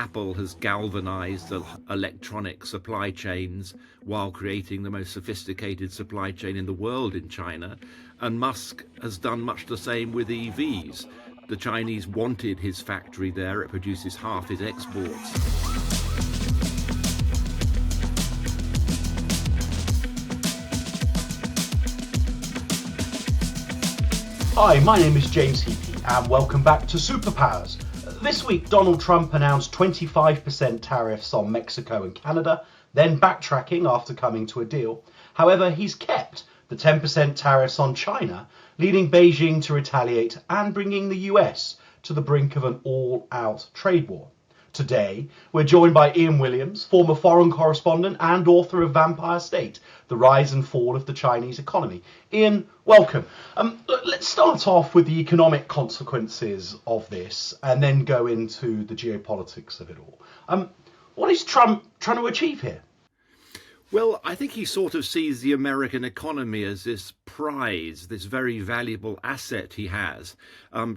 Apple has galvanized the electronic supply chains while creating the most sophisticated supply chain in the world in China. And Musk has done much the same with EVs. The Chinese wanted his factory there. It produces half his exports. Hi, my name is James Heapy and welcome back to Superpowers. This week, Donald Trump announced 25% tariffs on Mexico and Canada, then backtracking after coming to a deal. However, he's kept the 10% tariffs on China, leading Beijing to retaliate and bringing the US to the brink of an all-out trade war. Today, we're joined by Ian Williams, former foreign correspondent and author of Vampire State, The Rise and Fall of the Chinese Economy. Ian, welcome. Let's start off with the economic consequences of this and then go into the geopolitics of it all. What is Trump trying to achieve here? Well, I think he sort of sees the American economy as this prize, this very valuable asset he has,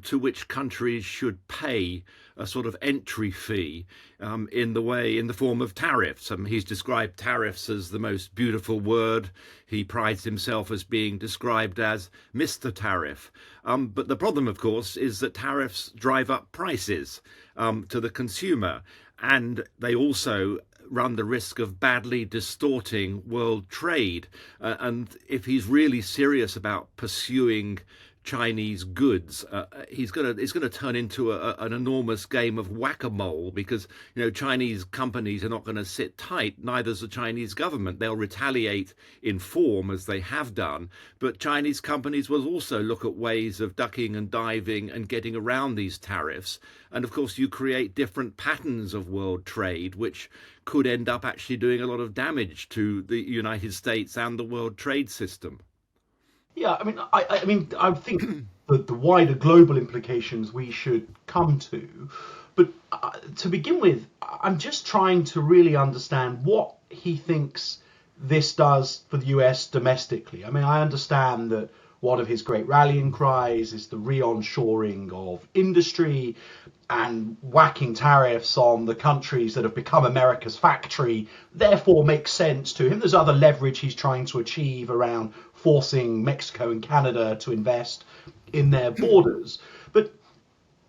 to which countries should pay a sort of entry fee in the form of tariffs. He's described tariffs as the most beautiful word. He prides himself as being described as Mr. Tariff. But the problem, of course, is that tariffs drive up prices to the consumer, and they also run the risk of badly distorting world trade. And if he's really serious about pursuing Chinese goods, it's going to turn into an enormous game of whack-a-mole, because Chinese companies are not going to sit tight. Neither's the Chinese government. They'll retaliate in form, as they have done, but Chinese companies will also look at ways of ducking and diving and getting around these tariffs. And of course, you create different patterns of world trade, which could end up actually doing a lot of damage to the United States and the world trade system. Yeah, I think the wider global implications we should come to. But to begin with, I'm just trying to really understand what he thinks this does for the US domestically. I understand that one of his great rallying cries is the re-onshoring of industry and whacking tariffs on the countries that have become America's factory therefore makes sense to him. There's other leverage he's trying to achieve around forcing Mexico and Canada to invest in their borders. But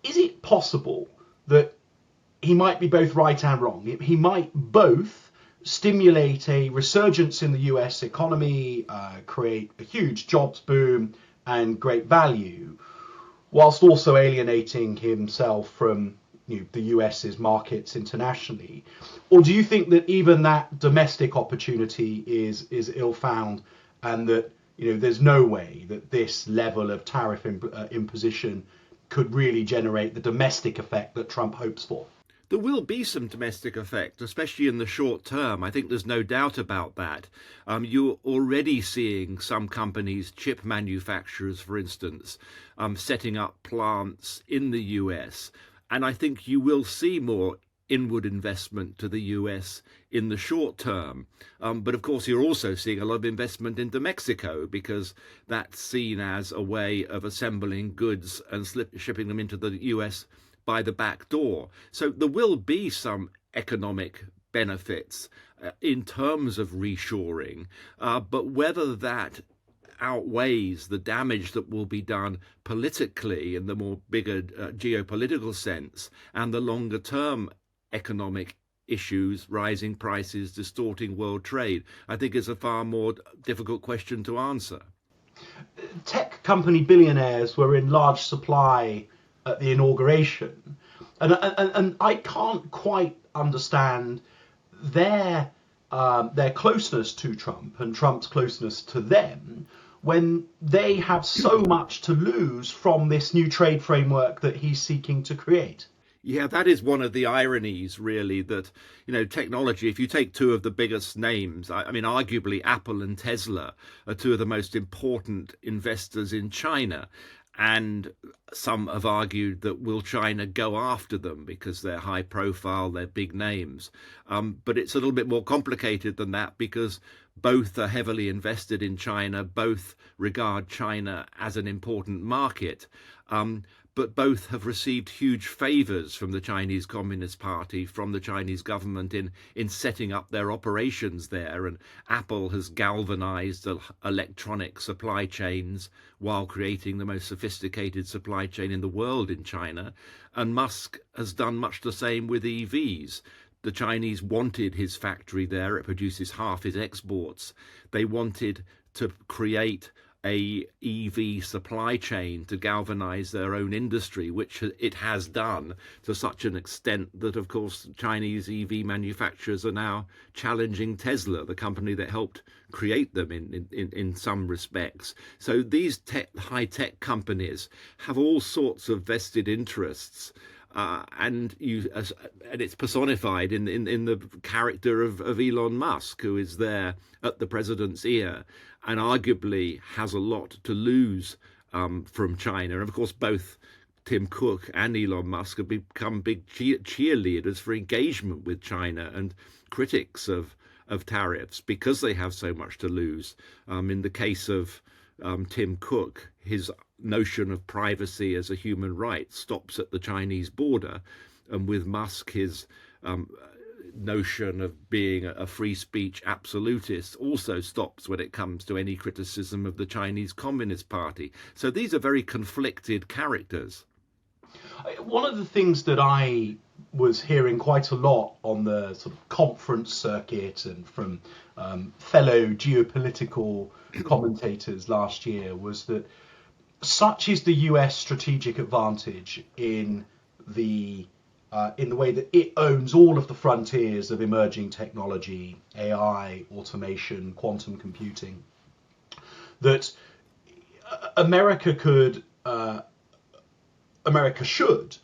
is it possible that he might be both right and wrong? He might both stimulate a resurgence in the US economy, create a huge jobs boom and great value, whilst also alienating himself from the US's markets internationally? Or do you think that even that domestic opportunity is ill-found, and that there's no way that this level of tariff imposition could really generate the domestic effect that Trump hopes for? There will be some domestic effect, especially in the short term. I think there's no doubt about that. You're already seeing some companies, chip manufacturers, for instance, setting up plants in the US. And I think you will see more inward investment to the US in the short term. But of course, you're also seeing a lot of investment into Mexico, because that's seen as a way of assembling goods and shipping them into the US by the back door. So there will be some economic benefits in terms of reshoring, but whether that outweighs the damage that will be done politically in the more bigger geopolitical sense, and the longer term economic issues, rising prices, distorting world trade, I think is a far more difficult question to answer. Tech company billionaires were in large supply at the inauguration, and I can't quite understand their closeness to Trump and Trump's closeness to them when they have so much to lose from this new trade framework that he's seeking to create. Yeah, that is one of the ironies, really, that, technology, if you take two of the biggest names, arguably Apple and Tesla are two of the most important investors in China. And some have argued that will China go after them because they're high profile, they're big names. But it's a little bit more complicated than that, because both are heavily invested in China, both regard China as an important market. but both have received huge favors from the Chinese Communist Party, from the Chinese government in setting up their operations there. And Apple has galvanized electronic supply chains while creating the most sophisticated supply chain in the world in China. And Musk has done much the same with EVs. The Chinese wanted his factory there. It produces half his exports. They wanted to create a EV supply chain to galvanize their own industry, which it has done to such an extent that, of course, Chinese EV manufacturers are now challenging Tesla, the company that helped create them in some respects. So these high-tech companies have all sorts of vested interests. And it's personified in the character of Elon Musk, who is there at the president's ear and arguably has a lot to lose from China. And of course, both Tim Cook and Elon Musk have become big cheerleaders for engagement with China and critics of tariffs because they have so much to lose. In the case of Tim Cook, his notion of privacy as a human right stops at the Chinese border, and with Musk, his notion of being a free speech absolutist also stops when it comes to any criticism of the Chinese Communist Party. So these are very conflicted characters. One of the things that I was hearing quite a lot on the sort of conference circuit and from fellow geopolitical commentators last year was that such is the US strategic advantage in the way that it owns all of the frontiers of emerging technology, AI, automation, quantum computing, that America should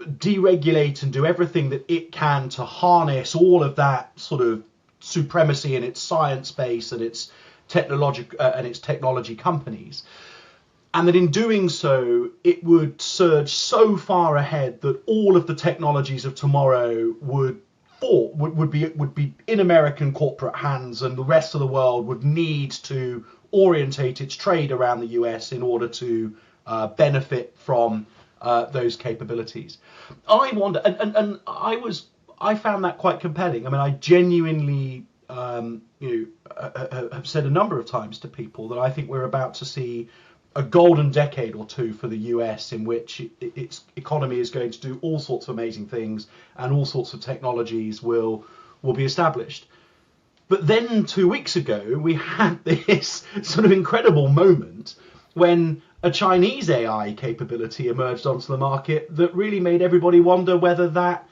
deregulate and do everything that it can to harness all of that sort of supremacy in its science base and its technology companies. And that in doing so, it would surge so far ahead that all of the technologies of tomorrow would be in American corporate hands, and the rest of the world would need to orientate its trade around the US in order to benefit from those capabilities. I wonder, and I found that quite compelling. I mean, I genuinely have said a number of times to people that I think we're about to see a golden decade or two for the US in which its economy is going to do all sorts of amazing things and all sorts of technologies will be established. But then 2 weeks ago, we had this sort of incredible moment when a Chinese AI capability emerged onto the market that really made everybody wonder whether that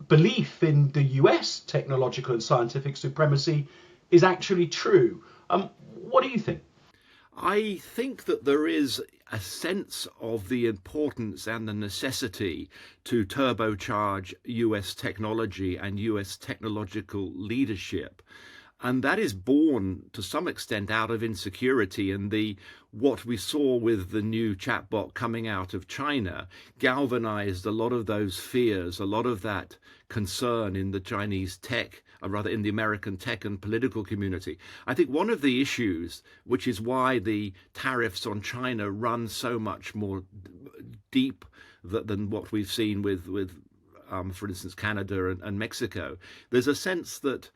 belief in the US technological and scientific supremacy is actually true. What do you think? I think that there is a sense of the importance and the necessity to turbocharge US technology and US technological leadership. And that is born to some extent out of insecurity, and what we saw with the new chatbot coming out of China galvanized a lot of those fears, a lot of that concern in the Chinese tech, or rather in the American tech and political community. I think one of the issues, which is why the tariffs on China run so much more deep than what we've seen with for instance, Canada and Mexico, there's a sense that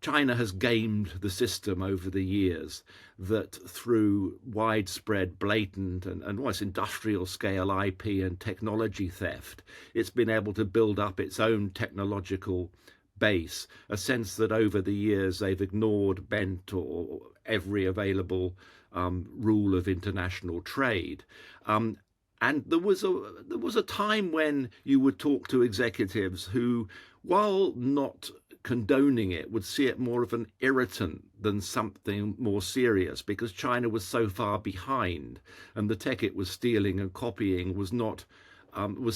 China has gamed the system over the years, that through widespread, blatant and almost industrial scale IP and technology theft, it's been able to build up its own technological base, a sense that over the years they've ignored, bent or every available rule of international trade. And there was a time when you would talk to executives who, while not condoning it, would see it more of an irritant than something more serious, because China was so far behind and the tech it was stealing and copying was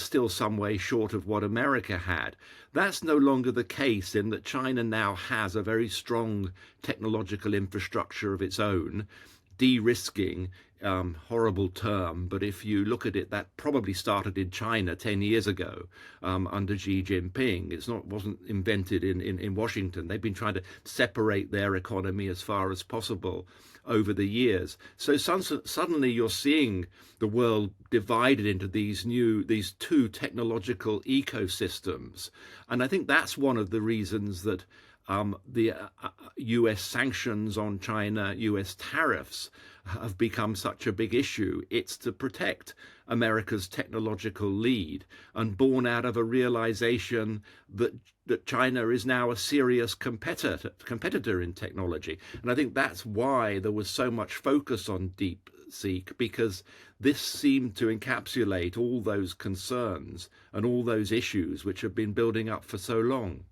still some way short of what America had. That's no longer the case, in that China now has a very strong technological infrastructure of its own, de-risking horrible term, but if you look at it, that probably started in China 10 years ago under Xi Jinping. Wasn't invented in Washington. They've been trying to separate their economy as far as possible over the years. So suddenly you're seeing the world divided into these two technological ecosystems. And I think that's one of the reasons that the US sanctions on China, US tariffs have become such a big issue. It's to protect America's technological lead, and born out of a realization that China is now a serious competitor in technology. And I think that's why there was so much focus on DeepSeek, because this seemed to encapsulate all those concerns and all those issues which have been building up for so long.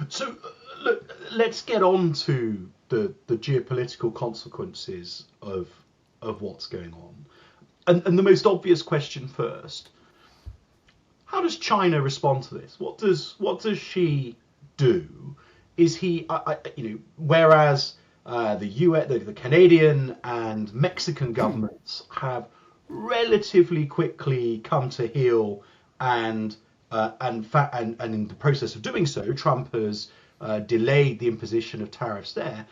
So, look, let's get on to the geopolitical consequences of what's going on. And the most obvious question first: how does China respond to this? What does she do? Is he, whereas the US, the Canadian and Mexican governments have relatively quickly come to heel, and in the process of doing so, Trump has delayed the imposition of tariffs there.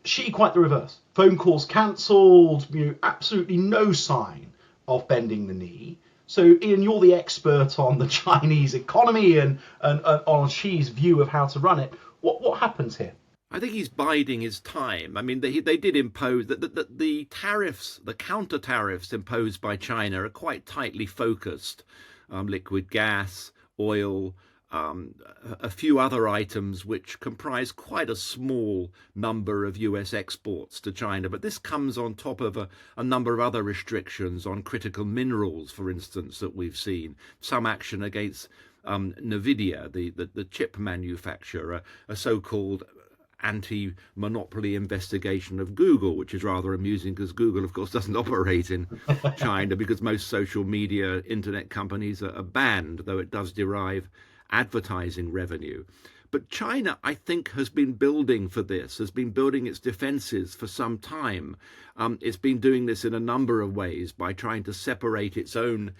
She, quite the reverse. Phone calls cancelled. Absolutely no sign of bending the knee. So, Ian, you're the expert on the Chinese economy and on Xi's view of how to run it. What happens here? I think he's biding his time. I mean, they did impose the tariffs, the counter tariffs imposed by China are quite tightly focused. Liquid gas, oil, a few other items which comprise quite a small number of US exports to China. But this comes on top of a number of other restrictions on critical minerals, for instance, that we've seen. Some action against Nvidia, the chip manufacturer, a so-called anti-monopoly investigation of Google, which is rather amusing because Google, of course, doesn't operate in China because most social media internet companies are banned, though it does derive advertising revenue. But China, I think, has been building for this, has been building its defenses for some time. It's been doing this in a number of ways by trying to separate its own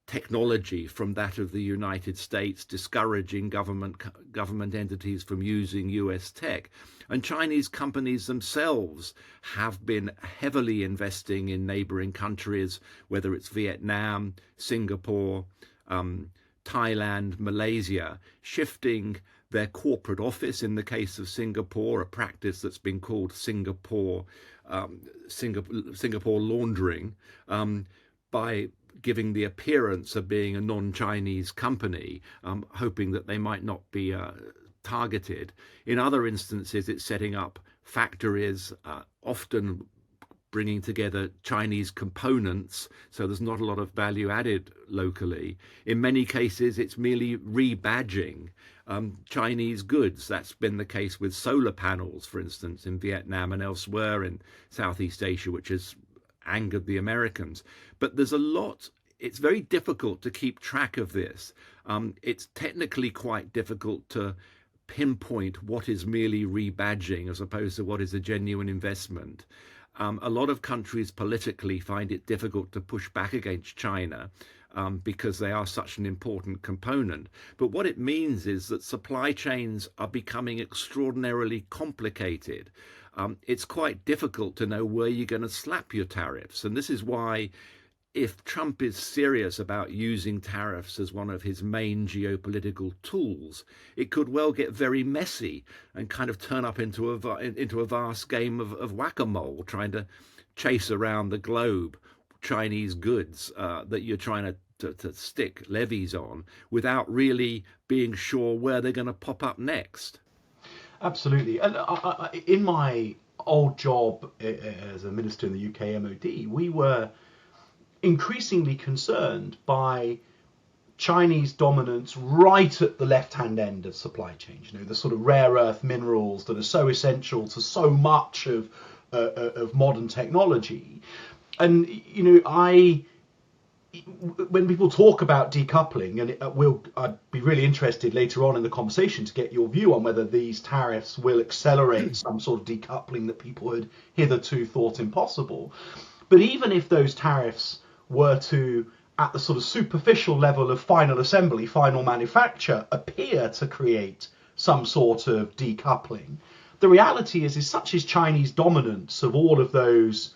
technology from that of the United States, discouraging government entities from using US tech. And Chinese companies themselves have been heavily investing in neighboring countries, whether it's Vietnam, Singapore, Thailand, Malaysia, shifting their corporate office, in the case of Singapore, a practice that's been called Singapore laundering, by giving the appearance of being a non-Chinese company, hoping that they might not be targeted. In other instances, it's setting up factories, often bringing together Chinese components, so there's not a lot of value added locally. In many cases, it's merely rebadging Chinese goods. That's been the case with solar panels, for instance, in Vietnam and elsewhere in Southeast Asia, which has angered the Americans. But there's a lot. It's very difficult to keep track of this. It's technically quite difficult to pinpoint what is merely rebadging as opposed to what is a genuine investment. A lot of countries politically find it difficult to push back against China because they are such an important component. But what it means is that supply chains are becoming extraordinarily complicated. It's quite difficult to know where you're going to slap your tariffs. And this is why, if Trump is serious about using tariffs as one of his main geopolitical tools, it could well get very messy and kind of turn up into a vast game of whack-a-mole, trying to chase around the globe Chinese goods that you're trying to stick levies on without really being sure where they're going to pop up next. Absolutely. And in my old job as a minister in the UK MOD, we were increasingly concerned by Chinese dominance right at the left-hand end of supply chains. The sort of rare earth minerals that are so essential to so much of modern technology. And when people talk about decoupling, and I'd be really interested later on in the conversation to get your view on whether these tariffs will accelerate some sort of decoupling that people had hitherto thought impossible. But even if those tariffs were to, at the sort of superficial level of final assembly, final manufacture, appear to create some sort of decoupling, the reality is such is Chinese dominance of all of those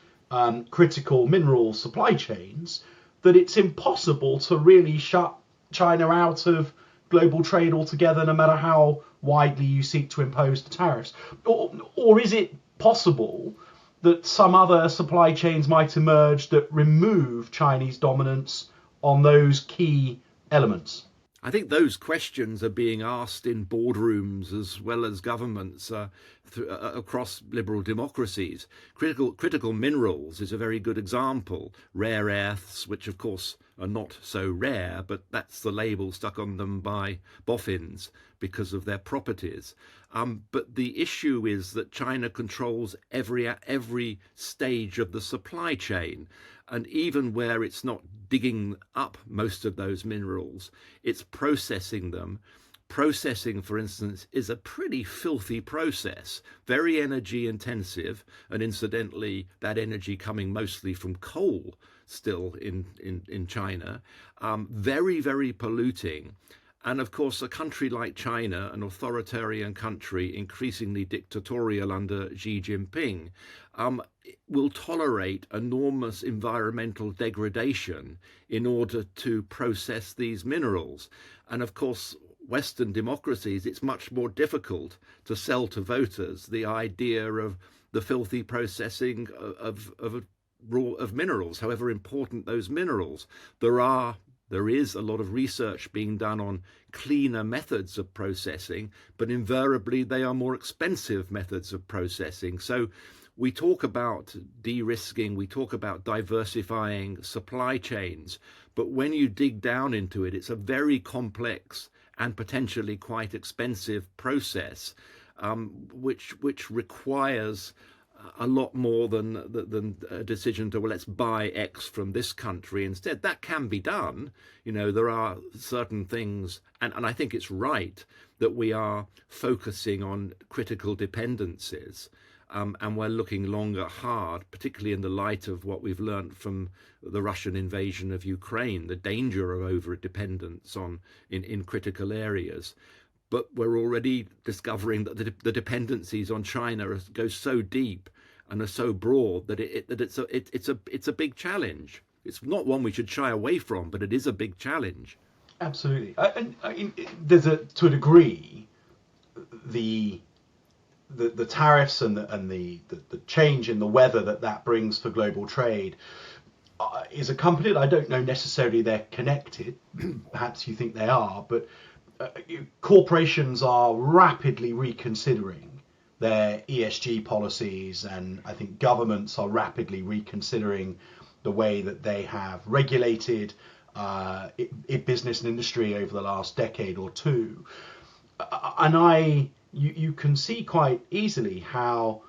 critical mineral supply chains that it's impossible to really shut China out of global trade altogether, no matter how widely you seek to impose the tariffs. Or is it possible that some other supply chains might emerge that remove Chinese dominance on those key elements? I think those questions are being asked in boardrooms as well as governments across liberal democracies. Critical minerals is a very good example. Rare earths, which of course are not so rare, but that's the label stuck on them by boffins because of their properties. But the issue is that China controls every stage of the supply chain. And even where it's not digging up most of those minerals, it's processing them. Processing, for instance, is a pretty filthy process, very energy intensive, and incidentally, that energy coming mostly from coal still in China, very, very polluting. And of course, a country like China, an authoritarian country, increasingly dictatorial under Xi Jinping, will tolerate enormous environmental degradation in order to process these minerals. And of course, Western democracies, it's much more difficult to sell to voters the idea of the filthy processing of minerals, however important those minerals. There is a lot of research being done on cleaner methods of processing, but invariably they are more expensive methods of processing. So we talk about de-risking, we talk about diversifying supply chains, but when you dig down into it, it's a very complex and potentially quite expensive process, which requires a lot more than a decision to, well, let's buy X from this country instead. That can be done. There are certain things, and I think it's right that we are focusing on critical dependencies, and we're looking longer hard, particularly in the light of what we've learned from the Russian invasion of Ukraine, the danger of over-dependence in critical areas. But we're already discovering that the dependencies on China go so deep and are so broad that it's a big challenge. It's not one we should shy away from, but it is a big challenge. Absolutely. There's to a degree, the tariffs and the change in the weather that brings for global trade is accompanied. I don't know necessarily they're connected. Perhaps you think they are, but corporations are rapidly reconsidering their ESG policies, and I think governments are rapidly reconsidering the way that they have regulated business and industry over the last decade or two. And you can see quite easily how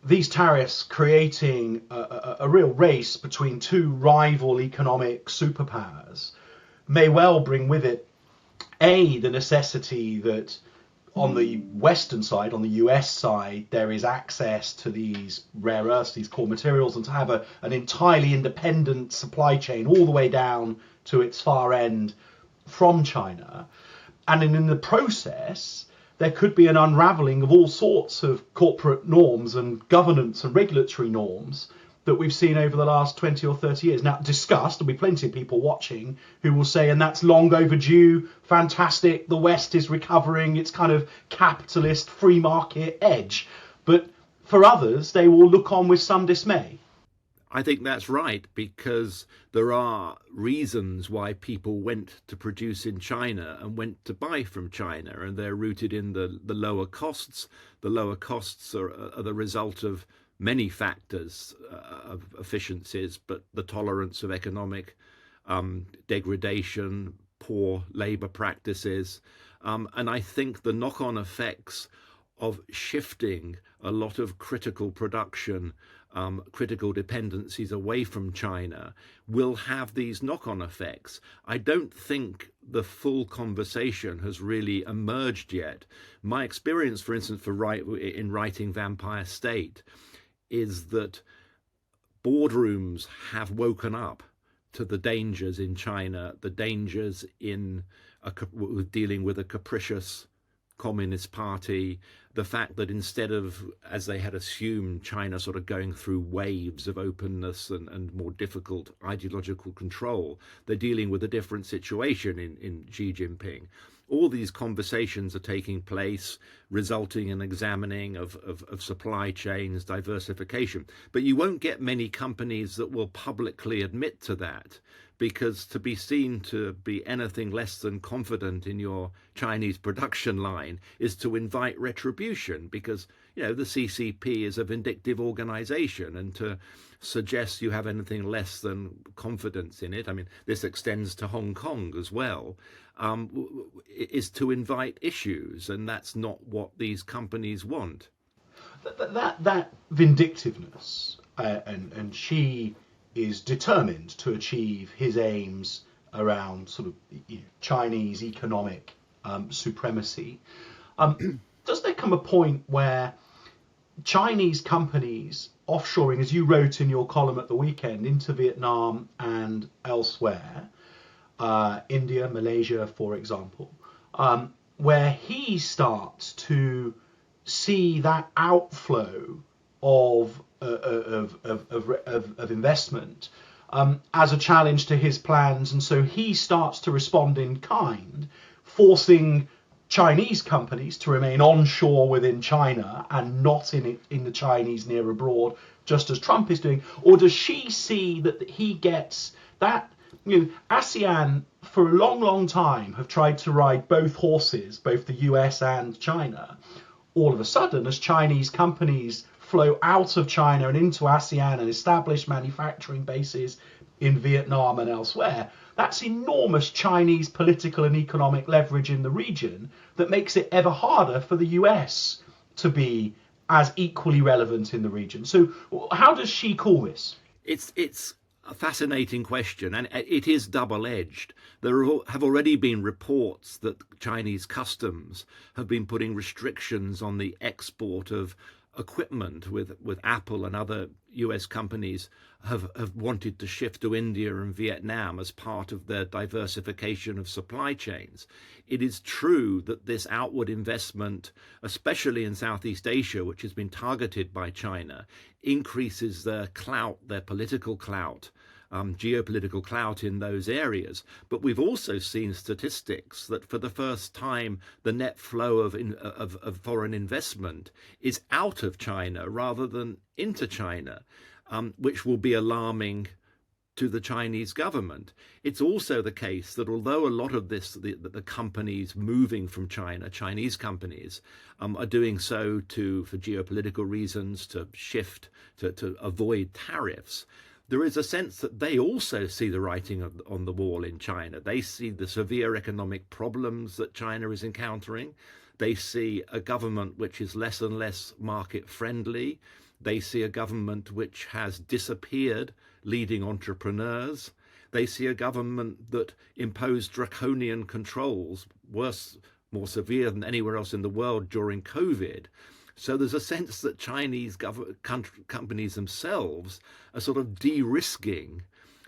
these tariffs creating a real race between two rival economic superpowers may well bring with it the necessity that on the Western side, on the US side, there is access to these rare earths, these core materials, and to have an entirely independent supply chain all the way down to its far end from China. And in the process, there could be an unraveling of all sorts of corporate norms and governance and regulatory norms that we've seen over the last 20 or 30 years. Now, discussed, there'll be plenty of people watching who will say, and that's long overdue, fantastic, the West is recovering its kind of capitalist free market edge. But for others, they will look on with some dismay. I think that's right, because there are reasons why people went to produce in China and went to buy from China, and they're rooted in the lower costs. The lower costs are the result of many factors of efficiencies, but the tolerance of economic degradation, poor labour practices, and I think the knock-on effects of shifting a lot of critical production, critical dependencies away from China will have these knock-on effects. I don't think the full conversation has really emerged yet. My experience, for instance, in writing Vampire State, is that boardrooms have woken up to the dangers in China, the dangers in dealing with a capricious Communist Party, the fact that instead of, as they had assumed, China sort of going through waves of openness and more difficult ideological control, they're dealing with a different situation in Xi Jinping. All these conversations are taking place, resulting in examining of supply chains, diversification. But you won't get many companies that will publicly admit to that, because to be seen to be anything less than confident in your Chinese production line is to invite retribution, because the CCP is a vindictive organization, and to suggest you have anything less than confidence in it, I mean, this extends to Hong Kong as well, is to invite issues, and that's not what these companies want. That vindictiveness, and Xi is determined to achieve his aims around sort of Chinese economic supremacy. Does there come a point where Chinese companies offshoring, as you wrote in your column at the weekend, into Vietnam and elsewhere, India, Malaysia, for example, where he starts to see that outflow of investment as a challenge to his plans, and so he starts to respond in kind, forcing Chinese companies to remain onshore within China and not in the Chinese near abroad, just as Trump is doing? Or does she see that he gets that? ASEAN for a long time have tried to ride both horses, both the US and China. All of a sudden, as Chinese companies flow out of China and into ASEAN and establish manufacturing bases in Vietnam and elsewhere, that's enormous Chinese political and economic leverage in the region that makes it ever harder for the US to be as equally relevant in the region. So how does she call this? It's a fascinating question, and it is double-edged. There have already been reports that Chinese customs have been putting restrictions on the export of equipment, with Apple and other US companies have wanted to shift to India and Vietnam as part of their diversification of supply chains. It is true that this outward investment, especially in Southeast Asia, which has been targeted by China, increases their clout, their political clout, geopolitical clout in those areas. But we've also seen statistics that for the first time, the net flow of foreign investment is out of China rather than into China, which will be alarming to the Chinese government. It's also the case that although a lot of this, the companies moving from China, Chinese companies, are doing so for geopolitical reasons, to shift, to avoid tariffs, there is a sense that they also see the writing on the wall in China. They see the severe economic problems that China is encountering. They see a government which is less and less market friendly. They see a government which has disappeared leading entrepreneurs. They see a government that imposed draconian controls, worse, more severe than anywhere else in the world during COVID. So there's a sense that Chinese companies themselves are sort of de-risking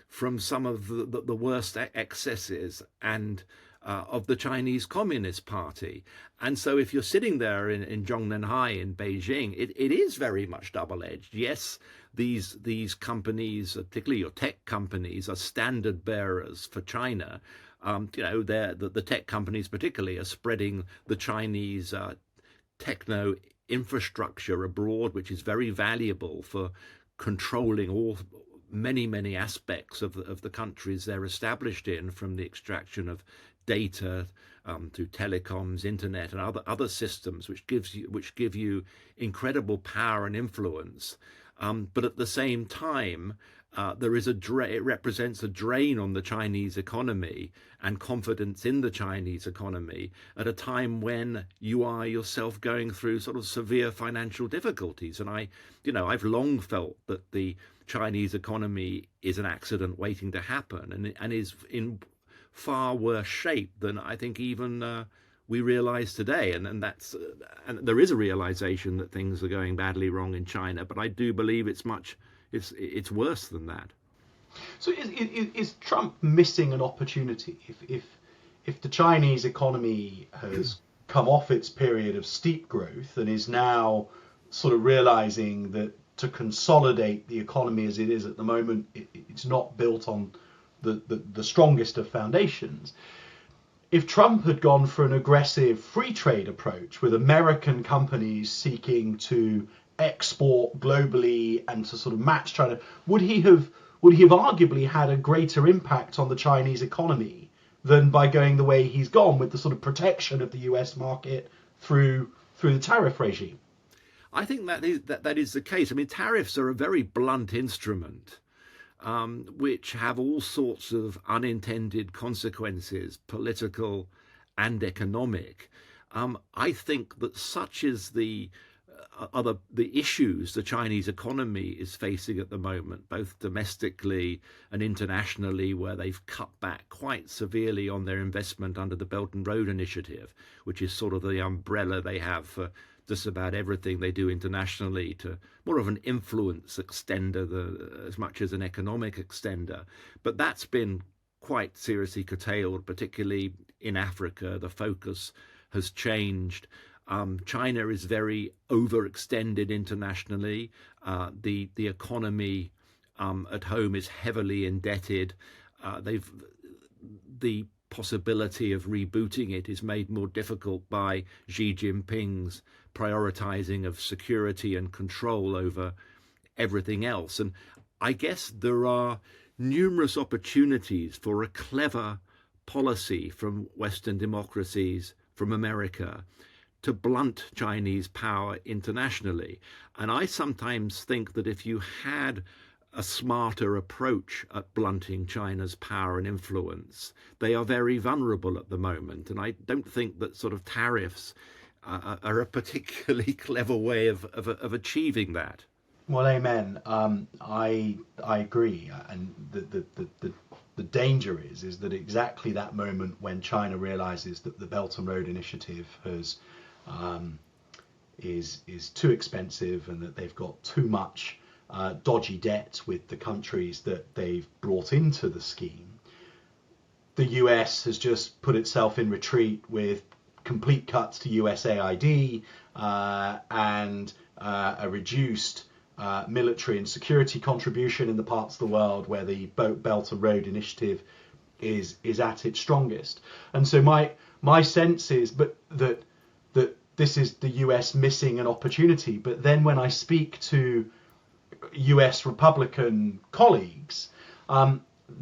from some of the worst excesses and of the Chinese Communist Party. And so if you're sitting there in Zhongnanhai in Beijing, it is very much double-edged. Yes, these companies, particularly your tech companies, are standard bearers for China. The tech companies particularly are spreading the Chinese techno infrastructure abroad, which is very valuable for controlling many aspects of the countries they're established in, from the extraction of data to telecoms, internet, and other systems, which give you incredible power and influence. But at the same time, it represents a drain on the Chinese economy and confidence in the Chinese economy at a time when you are yourself going through sort of severe financial difficulties. And I've long felt that the Chinese economy is an accident waiting to happen, and is in far worse shape than I think even we realize today. And there is a realization that things are going badly wrong in China, but I do believe it's much It's worse than that. So is Trump missing an opportunity if the Chinese economy has come off its period of steep growth and is now sort of realizing that to consolidate the economy as it is at the moment, it's not built on the strongest of foundations. If Trump had gone for an aggressive free trade approach with American companies seeking to export globally and to sort of match China, would he have arguably had a greater impact on the Chinese economy than by going the way he's gone with the sort of protection of the US market through the tariff regime? I think that is the case. I mean, tariffs are a very blunt instrument, which have all sorts of unintended consequences, political and economic. I think that such is the issues the Chinese economy is facing at the moment, both domestically and internationally, where they've cut back quite severely on their investment under the Belt and Road Initiative, which is sort of the umbrella they have for just about everything they do internationally, to more of an influence extender as much as an economic extender. But that's been quite seriously curtailed, particularly in Africa. The focus has changed. China is very overextended internationally. The economy at home is heavily indebted. The possibility of rebooting it is made more difficult by Xi Jinping's prioritizing of security and control over everything else. And I guess there are numerous opportunities for a clever policy from Western democracies, from America, to blunt Chinese power internationally. And I sometimes think that if you had a smarter approach at blunting China's power and influence, they are very vulnerable at the moment. And I don't think that sort of tariffs are a particularly clever way of achieving that. Well, amen. I agree, and the danger is that exactly that moment when China realizes that the Belt and Road Initiative is too expensive and that they've got too much dodgy debt with the countries that they've brought into the scheme, the US has just put itself in retreat with complete cuts to USAID and a reduced military and security contribution in the parts of the world where the Belt and Road Initiative is at its strongest. And so my sense is that this is the US missing an opportunity. But then when I speak to US Republican colleagues,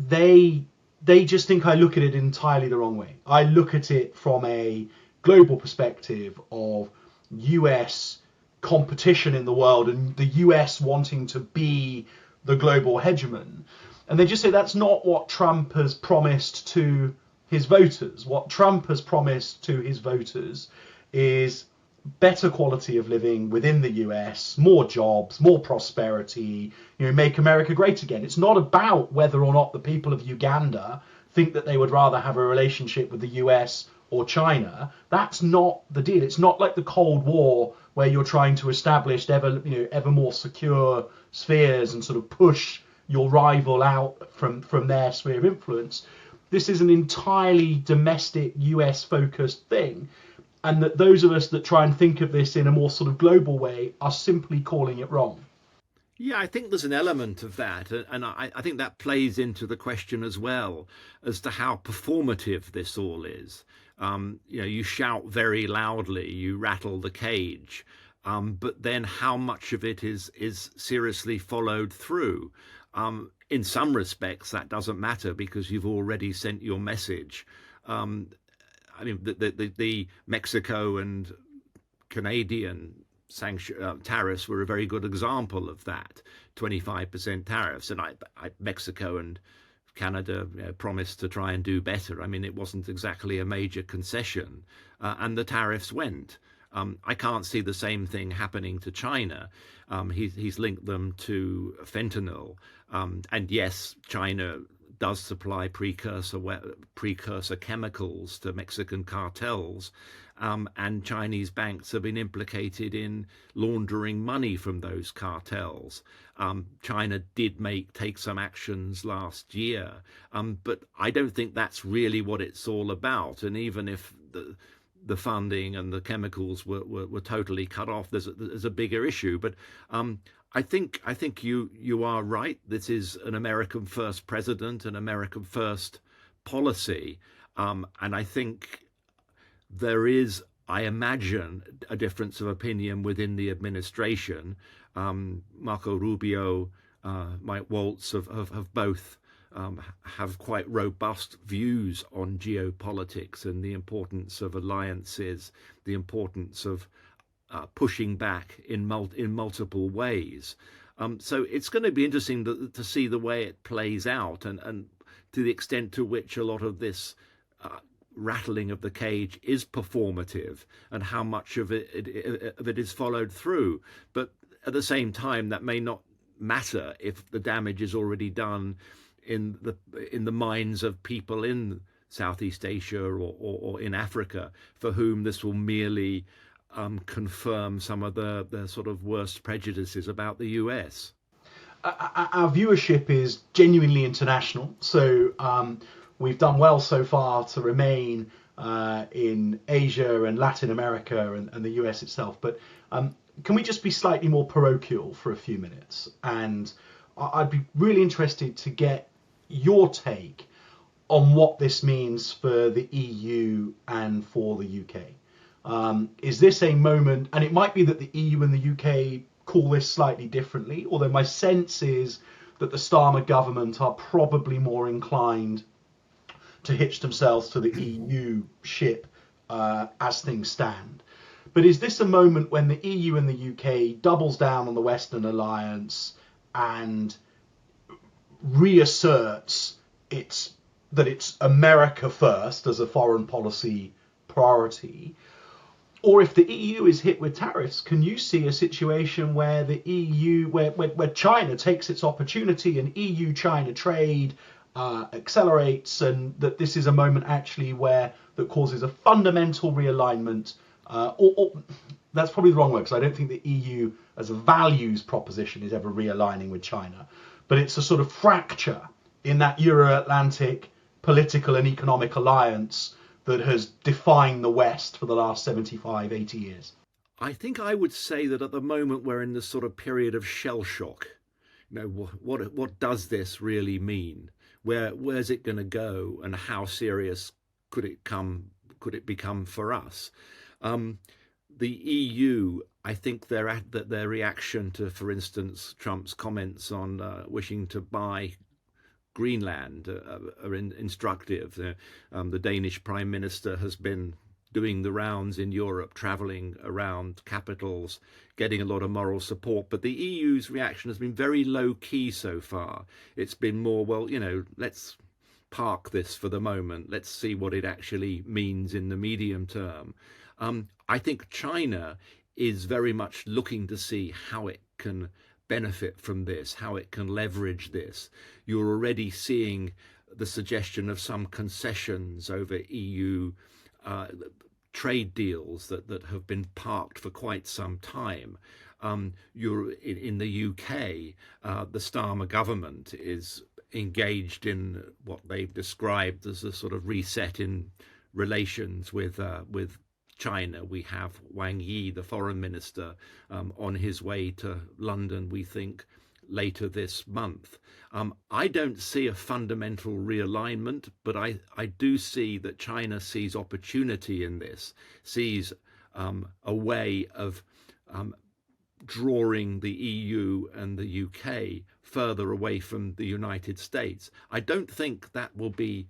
they just think I look at it entirely the wrong way. I look at it from a global perspective of US competition in the world and the US wanting to be the global hegemon. And they just say that's not what Trump has promised to his voters. What Trump has promised to his voters is better quality of living within the US, more jobs, more prosperity, make America great again. It's not about whether or not the people of Uganda think that they would rather have a relationship with the US or China. That's not the deal. It's not like the Cold War where you're trying to establish ever more secure spheres and sort of push your rival out from their sphere of influence. This is an entirely domestic US focused thing. And that those of us that try and think of this in a more sort of global way are simply calling it wrong. Yeah, I think there's an element of that. And I think that plays into the question as well as to how performative this all is. You shout very loudly, you rattle the cage, but then how much of it is seriously followed through? In some respects, that doesn't matter because you've already sent your message. I mean, the Mexico and Canadian tariffs were a very good example of that. 25% tariffs, and Mexico and Canada promised to try and do better. I mean, it wasn't exactly a major concession, and the tariffs went. I can't see the same thing happening to China. He's linked them to fentanyl, and yes, China does supply precursor chemicals to Mexican cartels, and Chinese banks have been implicated in laundering money from those cartels. China did take some actions last year, but I don't think that's really what it's all about. And even if the funding and the chemicals were totally cut off, there's a bigger issue. But I think you are right. This is an American first president, an American first policy, and I think there is, I imagine, a difference of opinion within the administration. Marco Rubio, Mike Waltz have both have quite robust views on geopolitics and the importance of alliances, the importance of pushing back in multiple ways. So it's going to be interesting to see the way it plays out, and to the extent to which a lot of this rattling of the cage is performative, and how much of it is followed through. But at the same time, that may not matter if the damage is already done in the minds of people in Southeast Asia or in Africa, for whom this will merely confirm some of the sort of worst prejudices about the US. Our viewership is genuinely international, so we've done well so far to remain in Asia and Latin America and the US itself. But can we just be slightly more parochial for a few minutes? And I'd be really interested to get your take on what this means for the EU and for the UK. Is this a moment, and it might be that the EU and the UK call this slightly differently, although my sense is that the Starmer government are probably more inclined to hitch themselves to the EU ship as things stand. But is this a moment when the EU and the UK doubles down on the Western alliance and reasserts that it's America first as a foreign policy priority? Or if the EU is hit with tariffs, can you see a situation where the EU, where China takes its opportunity and EU-China trade accelerates, and that this is a moment actually that causes a fundamental realignment, or that's probably the wrong word, because I don't think the EU as a values proposition is ever realigning with China, but it's a sort of fracture in that Euro-Atlantic political and economic alliance that has defined the West for the last 75, 80 years? I think I would say that at the moment we're in this sort of period of shell shock. You know, what does this really mean? Where's it going to go, and how serious could it become for us? The EU, I think their reaction to, for instance, Trump's comments on wishing to buy Greenland are instructive. The Danish Prime Minister has been doing the rounds in Europe, travelling around capitals, getting a lot of moral support. But the EU's reaction has been very low key so far. It's been more, well, let's park this for the moment. Let's see what it actually means in the medium term. I think China is very much looking to see how it can benefit from this, how it can leverage this. You're already seeing the suggestion of some concessions over EU trade deals that have been parked for quite some time. You're in the UK, the Starmer government is engaged in what they've described as a sort of reset in relations with China. We have Wang Yi, the foreign minister, on his way to London, we think, later this month. I don't see a fundamental realignment, but I do see that China sees opportunity in this, sees a way of drawing the EU and the UK further away from the United States. I don't think that will be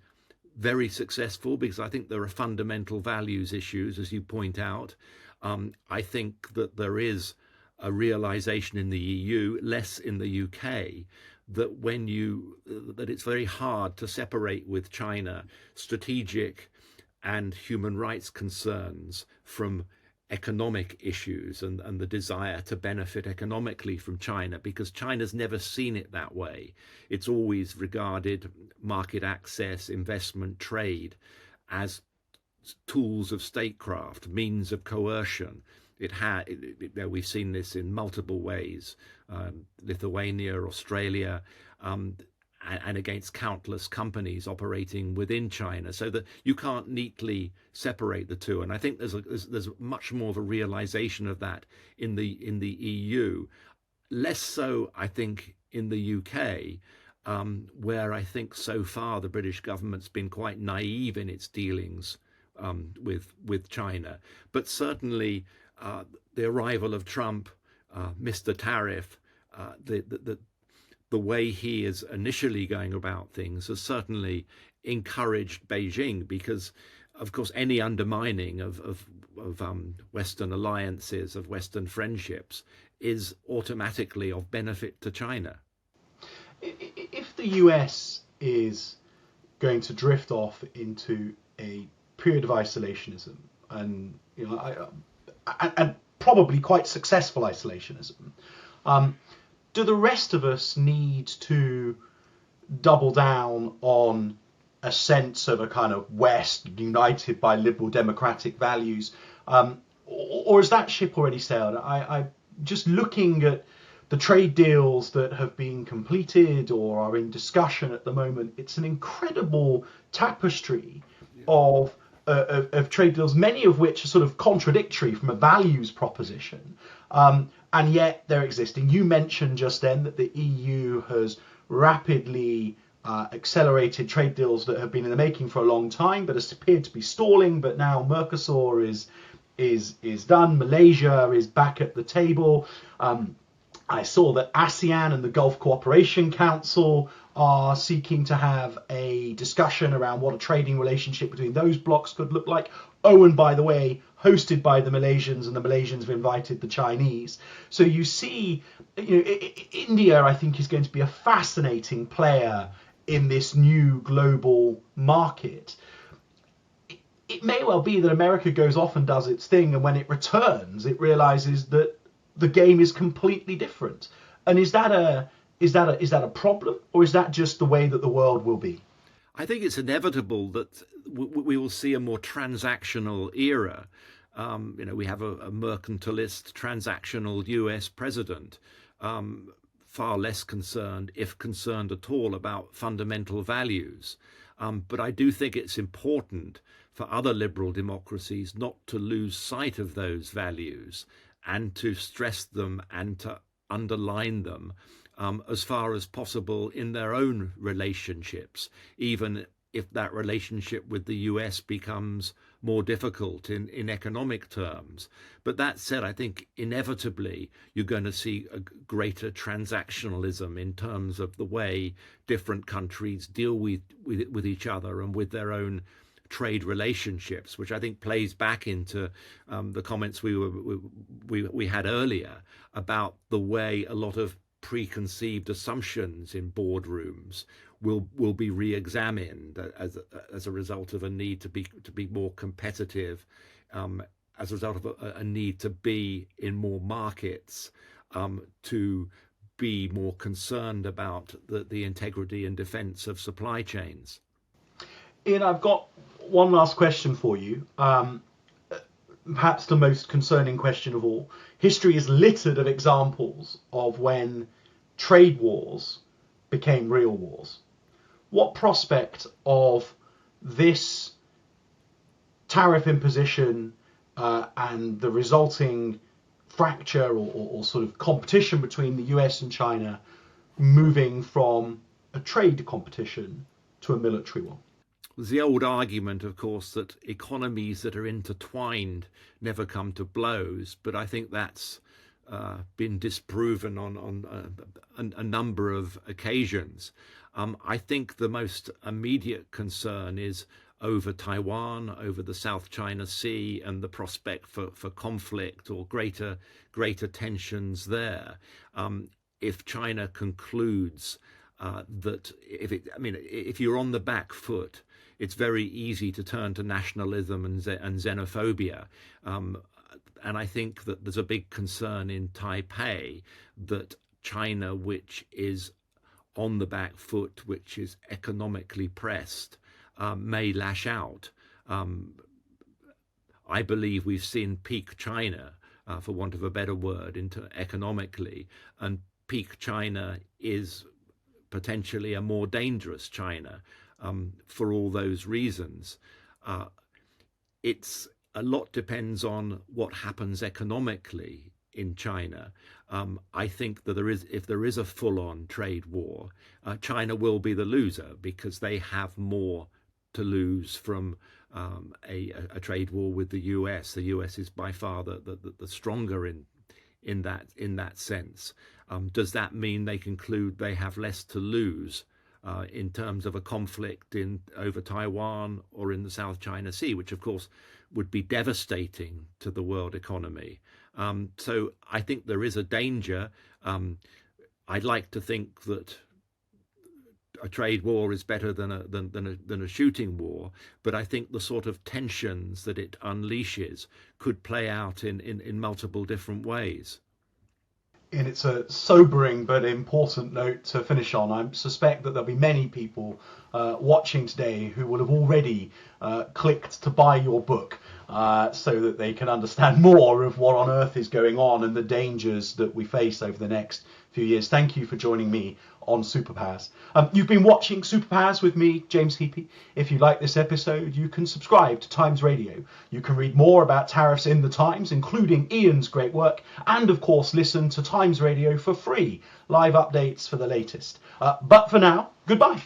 very successful, because I think there are fundamental values issues, as you point out. I think that there is a realization in the EU, less in the UK, that it's very hard to separate with China strategic and human rights concerns from economic issues and the desire to benefit economically from China, because China's never seen it that way. It's always regarded market access, investment, trade as tools of statecraft, means of coercion. We've seen this in multiple ways, Lithuania, Australia, and against countless companies operating within China, so that you can't neatly separate the two. And I think there's much more of a realization of that in the EU, less so I think in the UK, where I think so far the British government's been quite naive in its dealings with China. But certainly the arrival of Trump, Mr. Tariff, the way he is initially going about things has certainly encouraged Beijing, because, of course, any undermining of Western alliances, of Western friendships, is automatically of benefit to China. If the US is going to drift off into a period of isolationism, and and probably quite successful isolationism, do the rest of us need to double down on a sense of a kind of West united by liberal democratic values, or is that ship already sailed? I just looking at the trade deals that have been completed or are in discussion at the moment, it's an incredible tapestry of trade deals, many of which are sort of contradictory from a values proposition, and yet they're existing. You mentioned just then that the EU has rapidly accelerated trade deals that have been in the making for a long time, but has appeared to be stalling. But now Mercosur is done. Malaysia is back at the table. I saw that ASEAN and the Gulf Cooperation Council are seeking to have a discussion around what a trading relationship between those blocs could look like. Oh, and by the way, hosted by the Malaysians, and the Malaysians have invited the Chinese. So you see, India, I think, is going to be a fascinating player in this new global market. It may well be that America goes off and does its thing, and when it returns, it realizes that the game is completely different. And is that a problem, or is that just the way that the world will be? I think it's inevitable that we will see a more transactional era. We have a mercantilist, transactional US president, far less concerned, if concerned at all, about fundamental values. But I do think it's important for other liberal democracies not to lose sight of those values, and to stress them and to underline them as far as possible in their own relationships, even if that relationship with the US becomes more difficult in economic terms. But that said, I think inevitably you're going to see a greater transactionalism in terms of the way different countries deal with each other and with their own trade relationships, which I think plays back into the comments we had earlier about the way a lot of preconceived assumptions in boardrooms will be re-examined as a result of a need to be more competitive, as a result of a need to be in more markets, to be more concerned about the integrity and defense of supply chains. Ian, I've got one last question for you. Perhaps the most concerning question of all. History is littered of examples of when trade wars became real wars. What prospect of this tariff imposition and the resulting fracture or sort of competition between the US and China moving from a trade competition to a military one? There's the old argument, of course, that economies that are intertwined never come to blows, but I think that's been disproven on a number of occasions. I think the most immediate concern is over Taiwan, over the South China Sea, and the prospect for conflict or greater tensions there. If China concludes that if you're on the back foot, it's very easy to turn to nationalism and xenophobia. and I think that there's a big concern in Taipei that China, which is on the back foot, which is economically pressed, may lash out. Um, I believe we've seen peak China, for want of a better word, into economically, and peak China is potentially a more dangerous China, for all those reasons. Uh, it's a lot depends on what happens economically in China. I think that if there is a full-on trade war, China will be the loser because they have more to lose from a trade war with the US. The US is by far the stronger in that sense. Does that mean they conclude they have less to lose in terms of a conflict over Taiwan or in the South China Sea, which of course would be devastating to the world economy? So I think there is a danger. I'd like to think that a trade war is better than a shooting war, but I think the sort of tensions that it unleashes could play out in multiple different ways. And it's a sobering but important note to finish on. I suspect that there'll be many people watching today who will have already clicked to buy your book so that they can understand more of what on earth is going on and the dangers that we face over the next few years. Thank you for joining me on Superpowers. You've been watching Superpowers with me, James Heapy. If you like this episode, you can subscribe to Times Radio. You can read more about tariffs in the Times, including Ian's great work, and of course listen to Times Radio for free, live updates for the latest. But for now, goodbye.